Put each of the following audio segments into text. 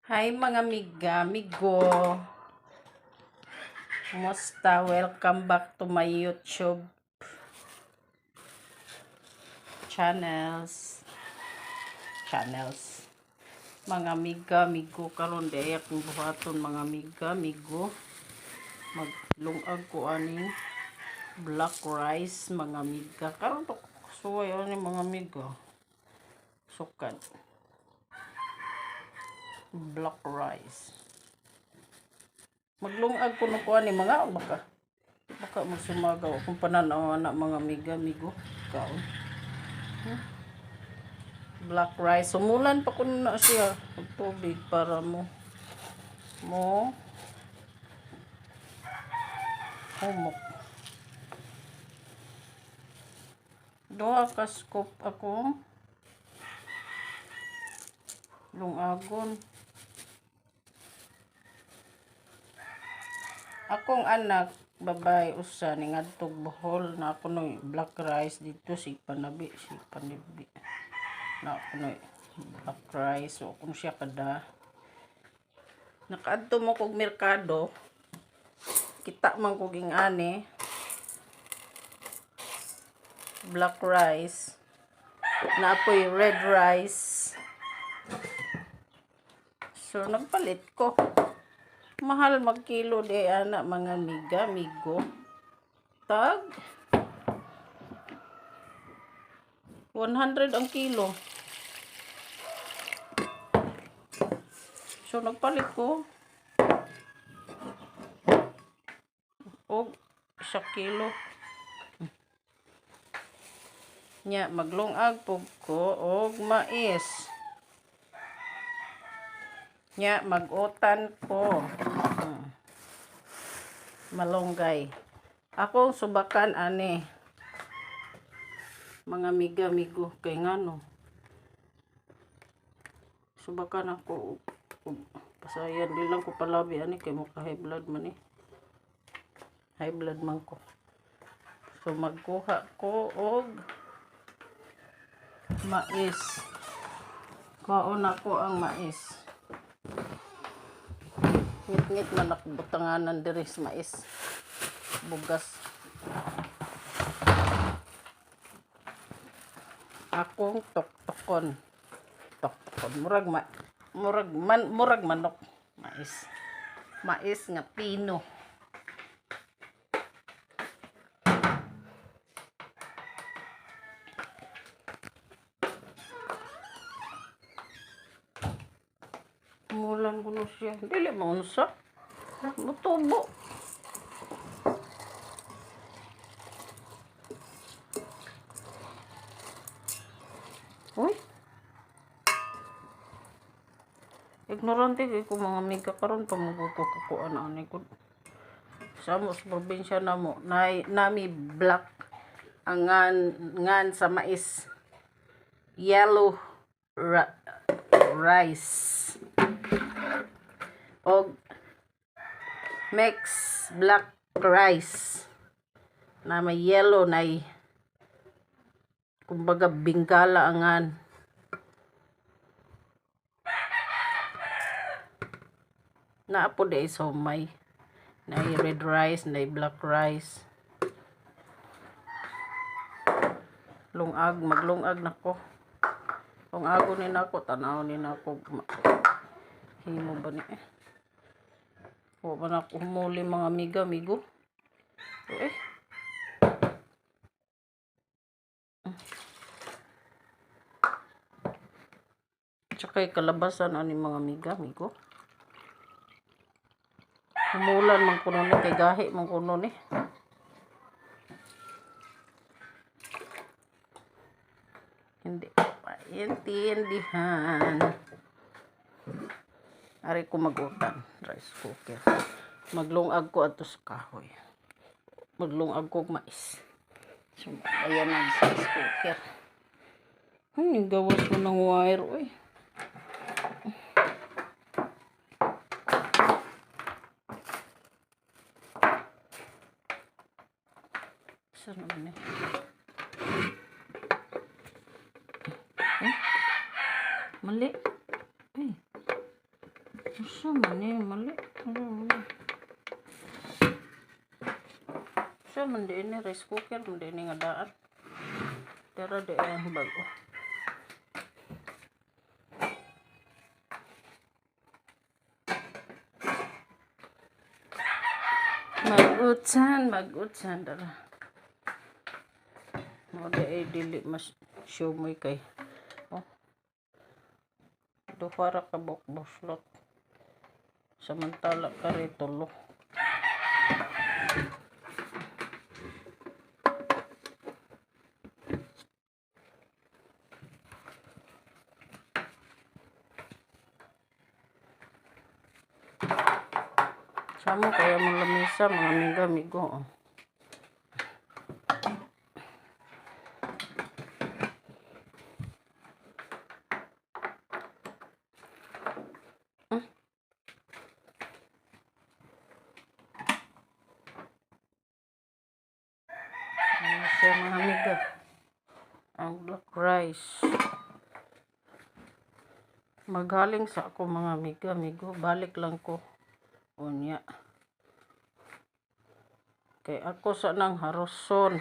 Hi mga amigo. Kumusta? Welcome back to my YouTube channels. Mga amigo karon day akong buhaton mga amigo. Maglungag ko ani black rice mga amiga. Karon to suway ani mga amiga. Sukat. Black rice. Maglungag ko no ko ani mga baka magsumagaw kung pananaw anak mga amigo kaon. Black rice sumulan pa kuno na siya og tubig para mo humok. Duha ka scoop akong lungagon. Akong anak babay usa ni ngadtog Bohol na ako noy black rice dito si panabi na ako noy black rice so kung siya kada nakaadto mo kog merkado kita man kog ingani black rice na apoy red rice so nagpalit ko. Mahal magkilo di anak mga amigo. Tag 100 ang kilo. So nagpalit ko og 1 kilo. Nya maglungag pug ko og mais. Nya magutan ko malunggay. Akong subakan ani mga amigo kay ngano subakan ako pasayan di lang ko palabi ani kay mukha high blood man high blood man ko. So magkuha ko og mais. Kuhaon ako ang mais. Ngit-ngit man ako butanganan diri sa mais. Bugas. Akong tokon. Murag manok. Mais nga pino. Mulan ko siya. Dili mo unsa. Mutubo. Uy. Ignorante kay ko mga amiga karon pa mabuto ko ani ko. Sa mo sa probinsya namo nami black ang ngan sa mais. Yellow rice. Og mix black rice na may yellow na kumbaga bingala angan. Na po day somay na red rice na black rice. Maglungag nako. Kung ago ni nako tanaw ni nako himo ba ni o ba na ko humuli mga amigo. Tsaka kalabasan ani mga amigo. Humulan man kuno ni kay gahi man kuno ni. Hindi paintindihan. Ari ko magutan rice cooker. Maglungag ko ato sa kahoy. Maglungag ko og mais. So ayan ang rice cooker. Gawas mo ng wire oy. Saan naman mali. Asa man eh, mali. Asa man din ni rice cooker, man din nga daan. Tara di ay bago. Mag-utsan dara. Mo di ay dili mas show mo kay. Oh. Duhara ka boslot. Samantala ka rin tulo. Samo kaya mong lamisa mga amigo. Oh. Ano siya mga amiga? Ang black rice. Magaling sa ako mga amigo. Balik lang ko. Unya. Kay ako sa nang haroson.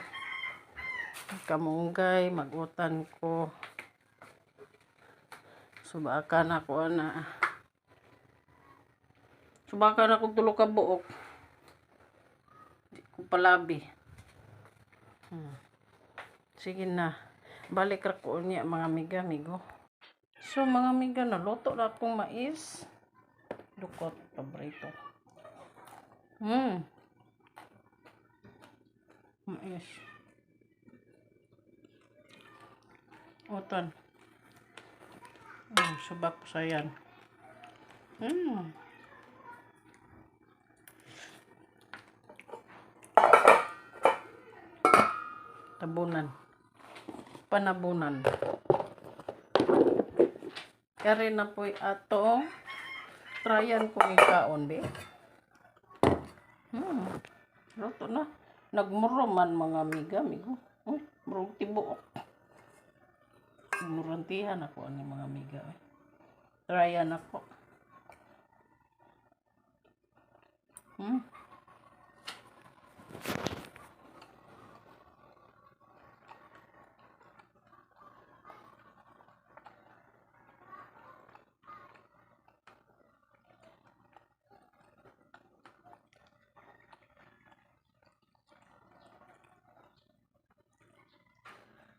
Kamunggay, magutan ko. Subakan ako na. Subakan ako tulo ka buok. Di ko palabi. Sige na. Balik ra ko unya mga amigo. So mga amiga, naluto na akong mais. Dukot, paborito. Mais. Otan. Subak sa yan. Tabunan. Panabunan. Kaya na po'y atong tryan kong ikaon, be. Luto na. Nagmuro man mga amigo. Murong tibuok. Murantihan ako ani mga amiga. Tryan ako.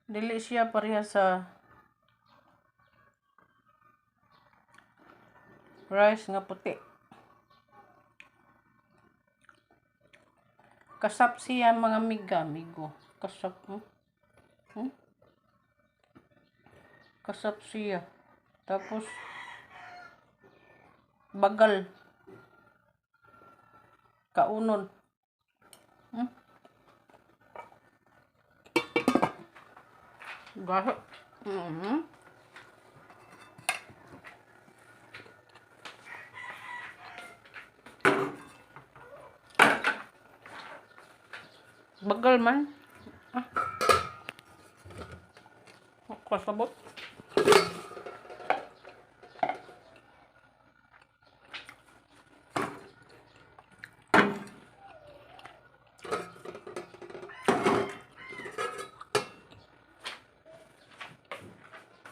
Dili siya pareha sa rice nga puti. Kasap siya mga amigo. Kasap. Kasap siya. Tapos bagal. Kaunon. Gahit. Bagal man. Kasabot.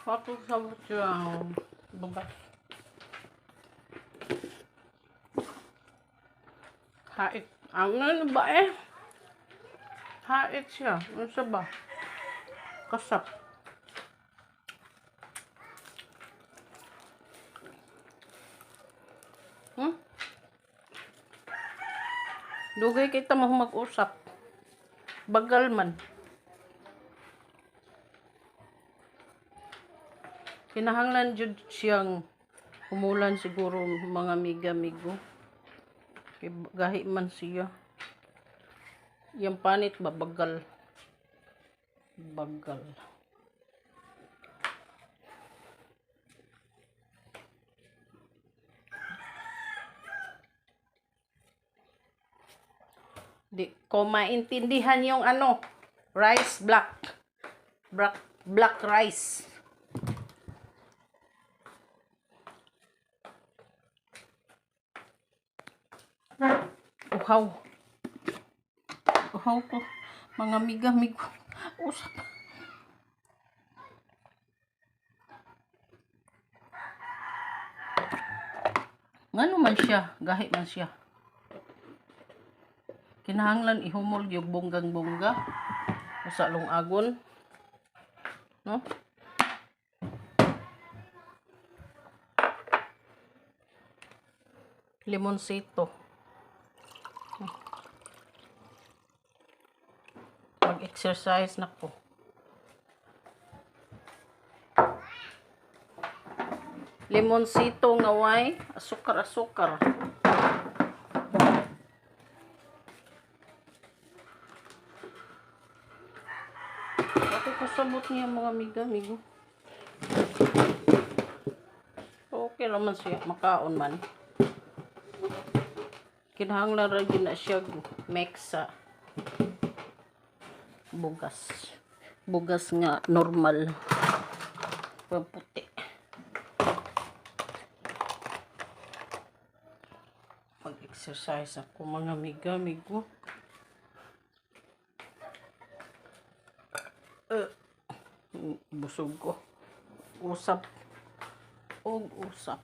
Ako sabot siya bugas. Hait. Ano ba eh? Hait siya. Ano siya ba? Kasap. Dugay kita mo mag-usap. Bagal man. Kinahanglan jud siyang umulan siguro mga amigo. Kay gahi man siya. Yang panit ba bagal. Di ko maintindihan yung ano, rice black rice. uhaw. Uhaw ko. Mga amiga-amigo. Usap. Ngano man siya, gahi man siya. Kinahanglan ihumol yung bonggang-bongga sa lungagon, no? Limonsito. Mag-exercise na ko. Limonsito nga way asukar-asukar. Ako kasabot niya mga amiga-amigo. Okay naman siya, makaon man. Kinahanglan ra gyud na siya mix sa bugas. Bugas nga normal. Puti. Mag-exercise ako mga amiga-amigo. Busog ko. Usap. Og usap.